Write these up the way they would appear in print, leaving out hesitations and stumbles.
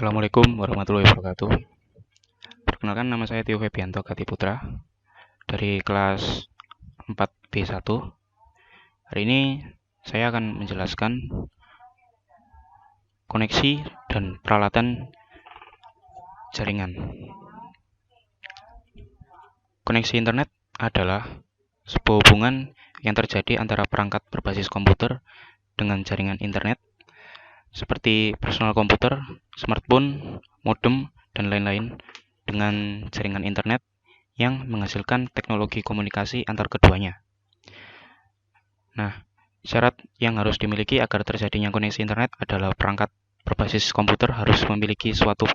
Assalamualaikum warahmatullahi wabarakatuh. Perkenalkan, nama saya Tio Febianto Gatiputra dari kelas 4B1. Hari ini saya akan menjelaskan koneksi dan peralatan jaringan. Koneksi internet adalah sebuah hubungan yang terjadi antara perangkat berbasis komputer dengan jaringan internet seperti personal komputer, smartphone, modem, dan lain-lain dengan jaringan internet yang menghasilkan teknologi komunikasi antar keduanya. Nah, syarat yang harus dimiliki agar terjadinya koneksi internet adalah perangkat berbasis komputer harus memiliki suatu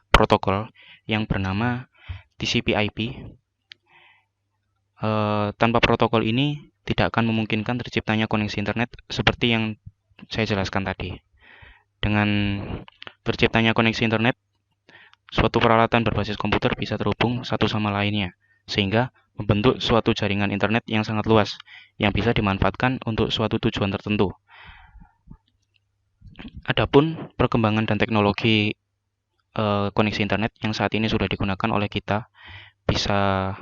protokol yang bernama TCP/IP. Tanpa protokol ini tidak akan memungkinkan terciptanya koneksi internet seperti yang saya jelaskan tadi. Dengan terciptanya koneksi internet, suatu peralatan berbasis komputer bisa terhubung satu sama lainnya, sehingga membentuk suatu jaringan internet yang sangat luas, yang bisa dimanfaatkan untuk suatu tujuan tertentu. Adapun perkembangan dan teknologi koneksi internet yang saat ini sudah digunakan oleh kita bisa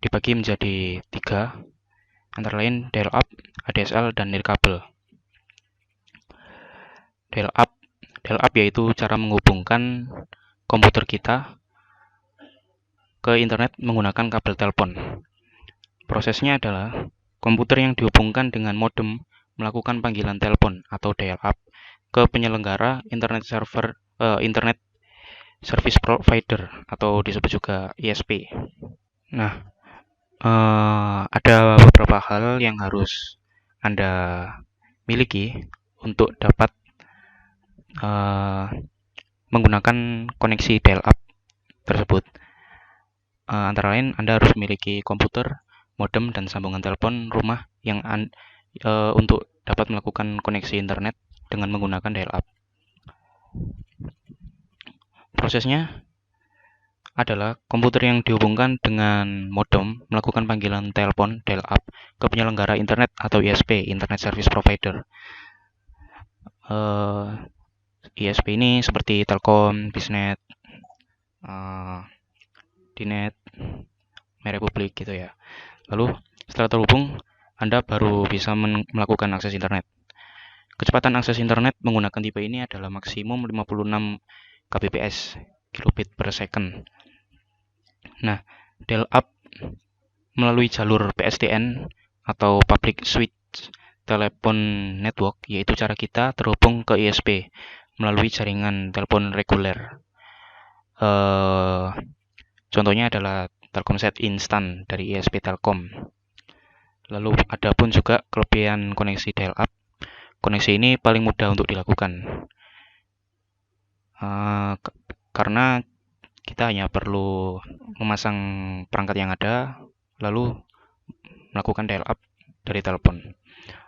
dibagi menjadi 3, antara lain dial-up, ADSL, dan nirkabel. Dial-up yaitu cara menghubungkan komputer kita ke internet menggunakan kabel telepon. Prosesnya adalah komputer yang dihubungkan dengan modem melakukan panggilan telepon atau dial-up ke penyelenggara internet service provider atau disebut juga ISP. Nah, ada beberapa hal yang harus Anda miliki untuk dapat menggunakan koneksi dial-up tersebut. Antara lain, Anda harus memiliki komputer, modem, dan sambungan telepon rumah yang untuk dapat melakukan koneksi internet dengan menggunakan dial-up. Prosesnya adalah komputer yang dihubungkan dengan modem melakukan panggilan telepon dial-up ke penyelenggara internet atau ISP, Internet Service Provider. ISP ini seperti Telkom, Bisnet, Dinet, MyRepublik gitu ya. Lalu setelah terhubung, Anda baru bisa melakukan akses internet. Kecepatan akses internet menggunakan tipe ini adalah maksimum 56 kbps, kilobit per second. Nah, dial-up melalui jalur PSTN atau Public Switch Telephone Network, yaitu cara kita terhubung ke ISP melalui jaringan telepon reguler. Contohnya adalah Telkomsat Instan dari ISP Telkom. Lalu ada pun juga kelebihan koneksi dial-up. Koneksi ini paling mudah untuk dilakukan karena kita hanya perlu memasang perangkat yang ada, lalu melakukan dial-up dari telepon.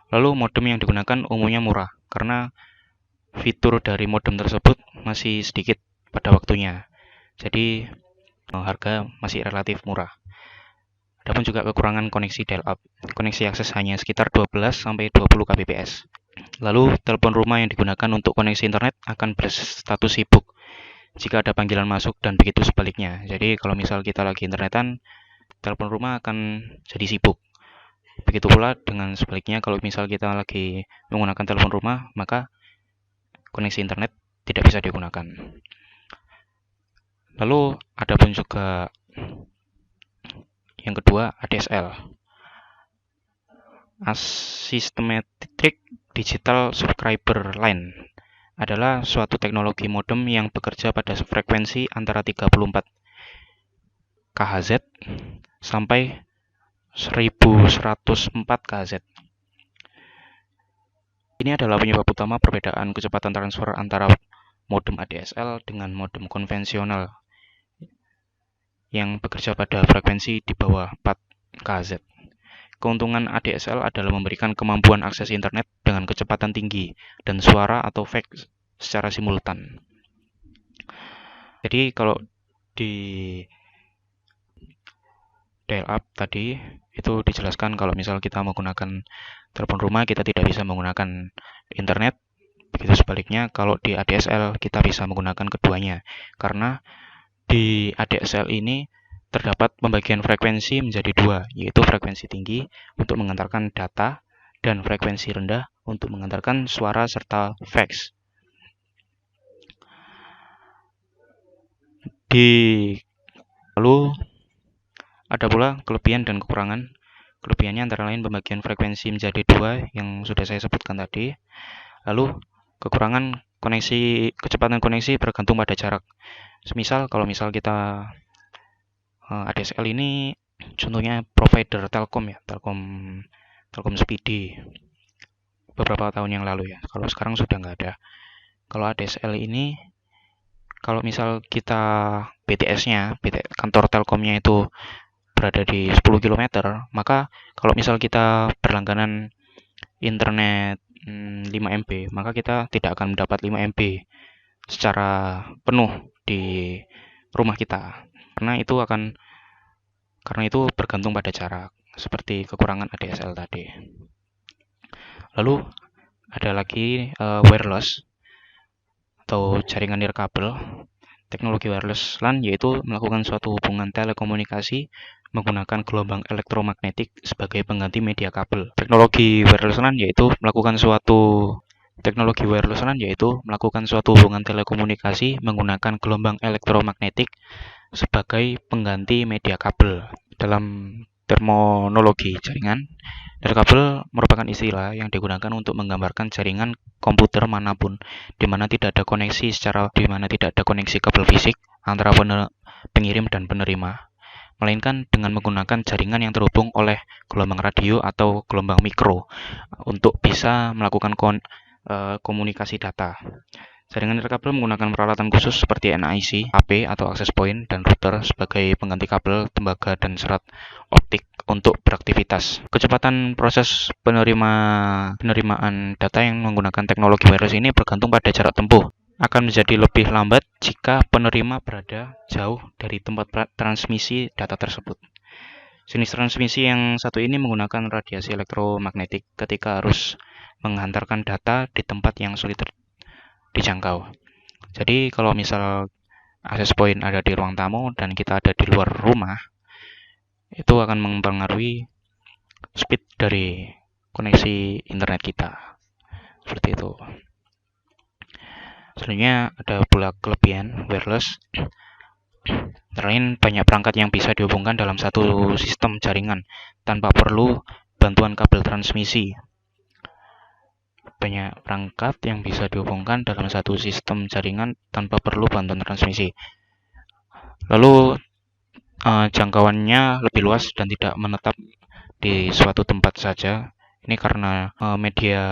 Lalu modem yang digunakan umumnya murah, karena fitur dari modem tersebut masih sedikit pada waktunya. Jadi harga masih relatif murah. Adapun juga kekurangan koneksi dial-up. Koneksi akses hanya sekitar 12-20 kbps. Lalu telepon rumah yang digunakan untuk koneksi internet akan berstatus sibuk jika ada panggilan masuk dan begitu sebaliknya. Jadi kalau misal kita lagi internetan, telepon rumah akan jadi sibuk. Begitu pula dengan sebaliknya, kalau misal kita lagi menggunakan telepon rumah, maka koneksi internet tidak bisa digunakan. Lalu ada pun juga yang kedua, ADSL, Asymmetric Digital Subscriber Line, adalah suatu teknologi modem yang bekerja pada frekuensi antara 34 kHz sampai 1104 kHz. Ini adalah penyebab utama perbedaan kecepatan transfer antara modem ADSL dengan modem konvensional yang bekerja pada frekuensi di bawah 4 kHz. Keuntungan ADSL adalah memberikan kemampuan akses internet dengan kecepatan tinggi dan suara atau fax secara simultan. Jadi kalau di dial-up tadi itu dijelaskan kalau misal kita menggunakan telepon rumah, kita tidak bisa menggunakan internet Begitu sebaliknya, kalau di ADSL kita bisa menggunakan keduanya, karena di ADSL ini terdapat pembagian frekuensi menjadi dua, yaitu frekuensi tinggi untuk mengantarkan data dan frekuensi rendah untuk mengantarkan suara serta fax. Lalu ada pula kelebihan dan kekurangan. Kelebihannya antara lain pembagian frekuensi menjadi dua yang sudah saya sebutkan tadi. Lalu kekurangan kecepatan koneksi bergantung pada jarak. Semisal kalau kita ADSL ini contohnya provider Telkom ya, Telkom Speedy beberapa tahun yang lalu ya. Kalau sekarang sudah nggak ada. Kalau ADSL ini kalau misal kita BTS-nya, kantor Telkomnya itu berada di 10 km, maka kalau misal kita berlangganan internet 5 MB, maka kita tidak akan mendapat 5 MB secara penuh di rumah kita. Karena itu bergantung pada jarak, seperti kekurangan ADSL tadi. Lalu ada lagi wireless atau jaringan nirkabel. Teknologi wireless LAN yaitu melakukan suatu hubungan telekomunikasi menggunakan gelombang elektromagnetik sebagai pengganti media kabel. Teknologi wireless LAN yaitu melakukan suatu hubungan telekomunikasi menggunakan gelombang elektromagnetik sebagai pengganti media kabel. Dalam terminologi jaringan, nirkabel merupakan istilah yang digunakan untuk menggambarkan jaringan komputer manapun di mana tidak ada koneksi kabel fisik antara pengirim dan penerima, melainkan dengan menggunakan jaringan yang terhubung oleh gelombang radio atau gelombang mikro untuk bisa melakukan komunikasi data. Jaringan nirkabel menggunakan peralatan khusus seperti NIC, AP atau access point, dan router sebagai pengganti kabel, tembaga, dan serat optik untuk beraktivitas. Kecepatan proses penerimaan data yang menggunakan teknologi wireless ini bergantung pada jarak tempuh. Akan menjadi lebih lambat jika penerima berada jauh dari tempat transmisi data tersebut. Jenis transmisi yang satu ini menggunakan radiasi elektromagnetik ketika harus menghantarkan data di tempat yang sulit dijangkau. Jadi kalau misal access point ada di ruang tamu dan kita ada di luar rumah, itu akan mempengaruhi speed dari koneksi internet kita. Seperti itu. Selanjutnya ada pula kelebihan wireless. Selain banyak perangkat yang bisa dihubungkan dalam satu sistem jaringan tanpa perlu bantuan kabel transmisi. Banyak perangkat yang bisa dihubungkan dalam satu sistem jaringan tanpa perlu bantuan transmisi. Lalu jangkauannya lebih luas dan tidak menetap di suatu tempat saja. Ini karena media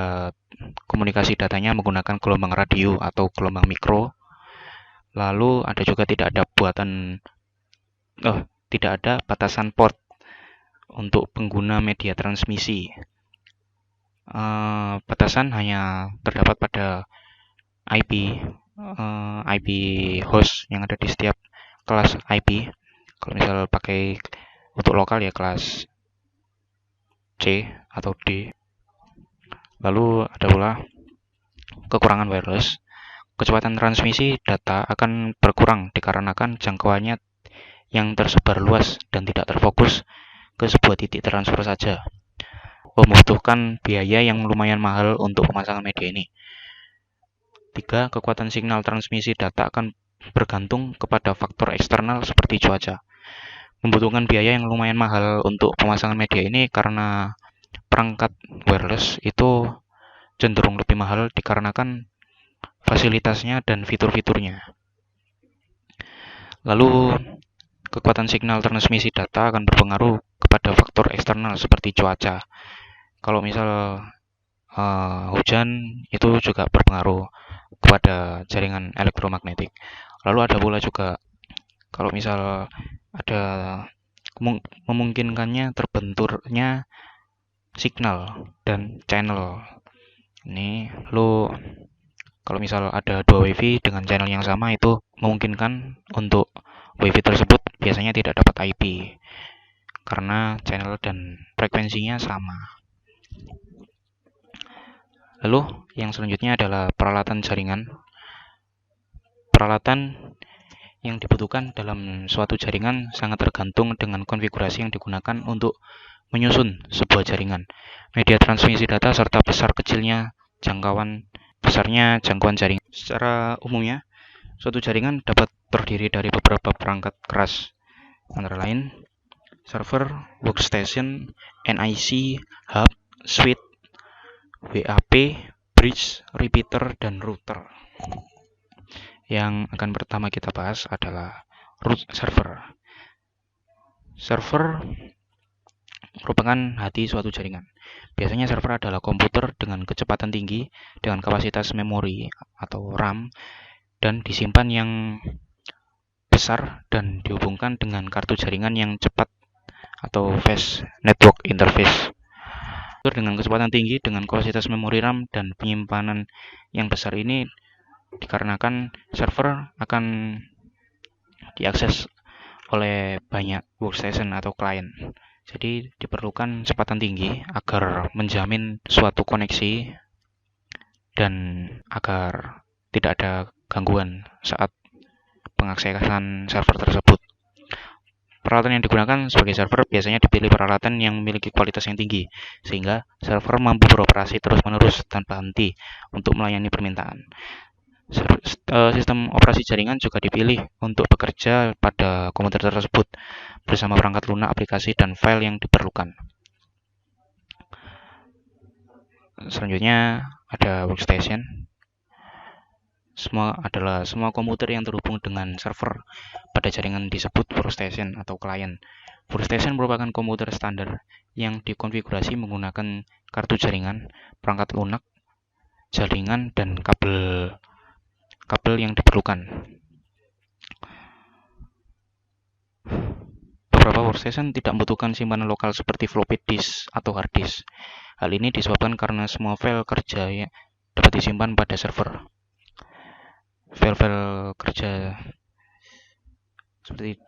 komunikasi datanya menggunakan gelombang radio atau gelombang mikro. Lalu ada juga tidak ada batasan port untuk pengguna media transmisi. Batasan hanya terdapat pada IP host yang ada di setiap kelas IP. Kalau misal pakai untuk lokal ya kelas C atau D. Lalu ada pula kekurangan wireless. Kecepatan transmisi data akan berkurang dikarenakan jangkauannya yang tersebar luas dan tidak terfokus ke sebuah titik transfer saja. Membutuhkan biaya yang lumayan mahal untuk pemasangan media ini. 3. Kekuatan signal transmisi data akan bergantung kepada faktor eksternal seperti cuaca. Membutuhkan biaya yang lumayan mahal untuk pemasangan media ini karena perangkat wireless itu cenderung lebih mahal dikarenakan fasilitasnya dan fitur-fiturnya. Lalu, kekuatan signal transmisi data akan berpengaruh kepada faktor eksternal seperti cuaca. Kalau misal hujan itu juga berpengaruh kepada jaringan elektromagnetik. Lalu ada pula juga kalau misal ada memungkinkannya terbenturnya signal dan channel. Ini lalu kalau misal ada dua WiFi dengan channel yang sama itu memungkinkan untuk WiFi tersebut biasanya tidak dapat IP karena channel dan frekuensinya sama. Lalu yang selanjutnya adalah peralatan jaringan. Peralatan yang dibutuhkan dalam suatu jaringan sangat tergantung dengan konfigurasi yang digunakan untuk menyusun sebuah jaringan, media transmisi data, serta besarnya jangkauan jaringan. Secara umumnya, suatu jaringan dapat terdiri dari beberapa perangkat keras, antara lain server, workstation, NIC, hub, switch, WAP, bridge, repeater, dan router. Yang akan pertama kita bahas adalah root server. Server merupakan hati suatu jaringan. Biasanya server adalah komputer dengan kecepatan tinggi, dengan kapasitas memori atau RAM, dan disimpan yang besar dan dihubungkan dengan kartu jaringan yang cepat atau fast network interface. Dengan kecepatan tinggi, dengan kapasitas memori RAM dan penyimpanan yang besar ini dikarenakan server akan diakses oleh banyak workstation atau klien. Jadi diperlukan kecepatan tinggi agar menjamin suatu koneksi dan agar tidak ada gangguan saat pengaksesan server tersebut. Peralatan yang digunakan sebagai server biasanya dipilih peralatan yang memiliki kualitas yang tinggi, sehingga server mampu beroperasi terus-menerus tanpa henti untuk melayani permintaan. Sistem operasi jaringan juga dipilih untuk bekerja pada komputer tersebut bersama perangkat lunak, aplikasi, dan file yang diperlukan. Selanjutnya ada workstation. Semua komputer yang terhubung dengan server pada jaringan disebut workstation atau klien. Workstation merupakan komputer standar yang dikonfigurasi menggunakan kartu jaringan, perangkat lunak, jaringan, dan kabel yang diperlukan. Beberapa workstation tidak membutuhkan simpanan lokal seperti floppy disk atau hard disk. Hal ini disebabkan karena semua file kerja dapat disimpan pada server. File-file kerja seperti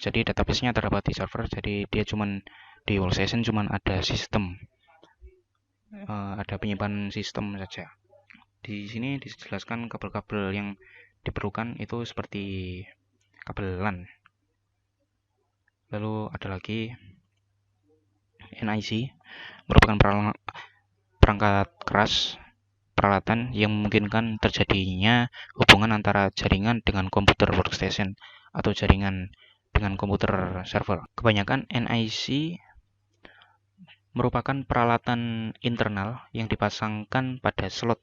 jadi database-nya terdapat di server, jadi dia di workstation cuman ada sistem, ada penyimpanan sistem saja. Di sini dijelaskan kabel-kabel yang diperlukan itu seperti kabel LAN. Lalu ada lagi NIC, merupakan perangkat keras peralatan yang memungkinkan terjadinya hubungan antara jaringan dengan komputer workstation atau jaringan dengan komputer server. Kebanyakan NIC merupakan peralatan internal yang dipasangkan pada slot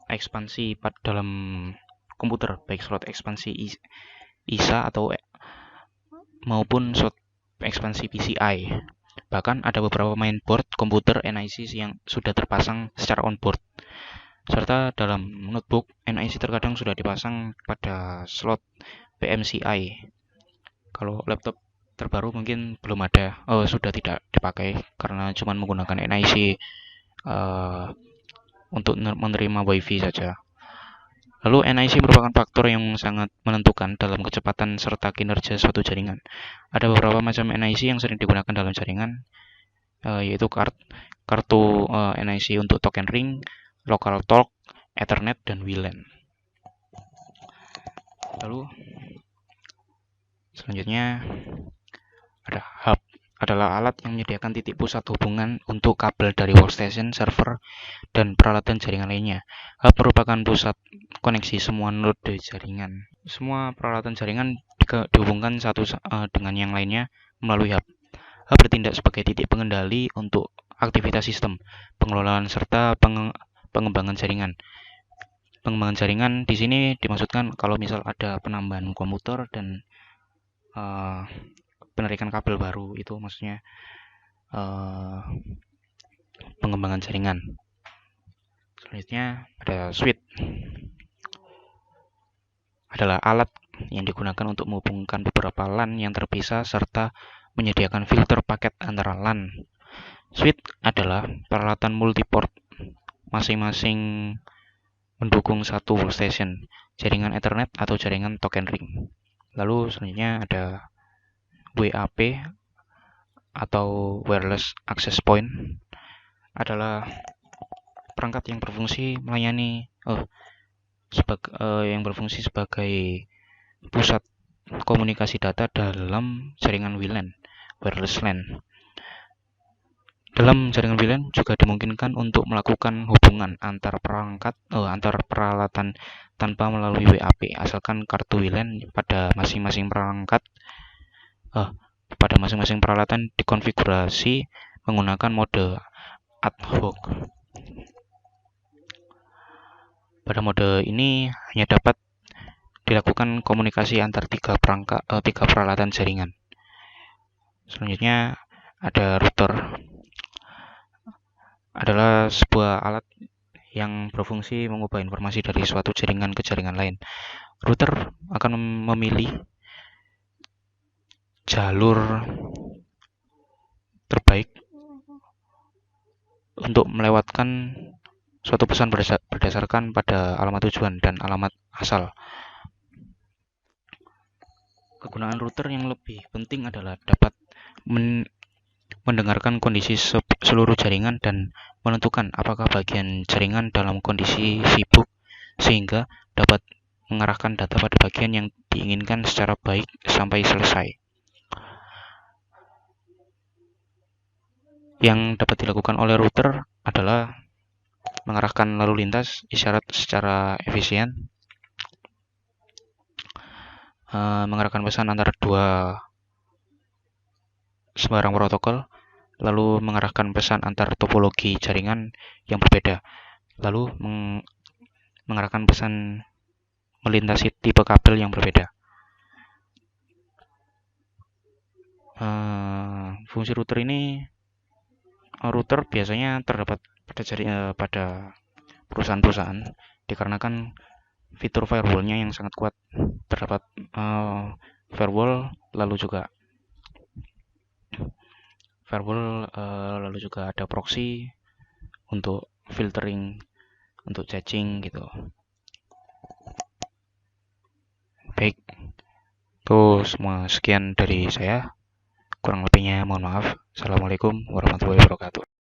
ekspansi dalam komputer, baik slot ekspansi ISA atau maupun slot ekspansi PCI. Bahkan ada beberapa mainboard komputer NIC yang sudah terpasang secara onboard. Serta dalam notebook, NIC terkadang sudah dipasang pada slot PMCI. Kalau laptop terbaru mungkin belum ada, sudah tidak dipakai karena cuma menggunakan NIC untuk menerima WiFi saja. Lalu NIC merupakan faktor yang sangat menentukan dalam kecepatan serta kinerja suatu jaringan. Ada beberapa macam NIC yang sering digunakan dalam jaringan, yaitu kartu NIC untuk token ring, local talk, Ethernet, dan WLAN. Lalu selanjutnya ada hub, adalah alat yang menyediakan titik pusat hubungan untuk kabel dari workstation, server, dan peralatan jaringan lainnya. Hub merupakan pusat koneksi semua node jaringan. Semua peralatan jaringan dihubungkan satu dengan yang lainnya melalui hub. Hub bertindak sebagai titik pengendali untuk aktivitas sistem, pengelolaan, serta pengembangan jaringan. Pengembangan jaringan di sini dimaksudkan kalau misal ada penambahan komputer dan penarikan kabel baru, itu maksudnya pengembangan jaringan. Selanjutnya ada switch, adalah alat yang digunakan untuk menghubungkan beberapa LAN yang terpisah serta menyediakan filter paket antara LAN. Switch adalah peralatan multiport, masing-masing mendukung satu workstation, jaringan Ethernet atau jaringan token ring. Lalu selanjutnya ada WAP atau wireless access point, adalah perangkat yang berfungsi melayani yang berfungsi sebagai pusat komunikasi data dalam jaringan WLAN, wireless LAN. Dalam jaringan WLAN juga dimungkinkan untuk melakukan hubungan antar peralatan tanpa melalui WAP, asalkan kartu WLAN pada masing-masing peralatan dikonfigurasi menggunakan mode ad hoc. Pada mode ini hanya dapat dilakukan komunikasi antar tiga peralatan jaringan. Selanjutnya ada router. Adalah sebuah alat yang berfungsi mengubah informasi dari suatu jaringan ke jaringan lain. Router akan memilih jalur terbaik untuk melewatkan suatu pesan berdasarkan pada alamat tujuan dan alamat asal. Kegunaan router yang lebih penting adalah dapat mendengarkan kondisi seluruh jaringan dan menentukan apakah bagian jaringan dalam kondisi sibuk sehingga dapat mengarahkan data pada bagian yang diinginkan secara baik sampai selesai. Yang dapat dilakukan oleh router adalah mengarahkan lalu lintas isyarat secara efisien, mengarahkan pesan antara dua sembarang protokol, lalu mengarahkan pesan antar topologi jaringan yang berbeda, lalu mengarahkan pesan melintasi tipe kabel yang berbeda. Fungsi router biasanya terdapat pada perusahaan-perusahaan dikarenakan fitur firewall-nya yang sangat kuat. Terdapat firewall, lalu juga ada proxy untuk filtering, untuk caching gitu. Baik, itu semua, sekian dari saya. Kurang lebihnya mohon maaf. Assalamualaikum warahmatullahi wabarakatuh.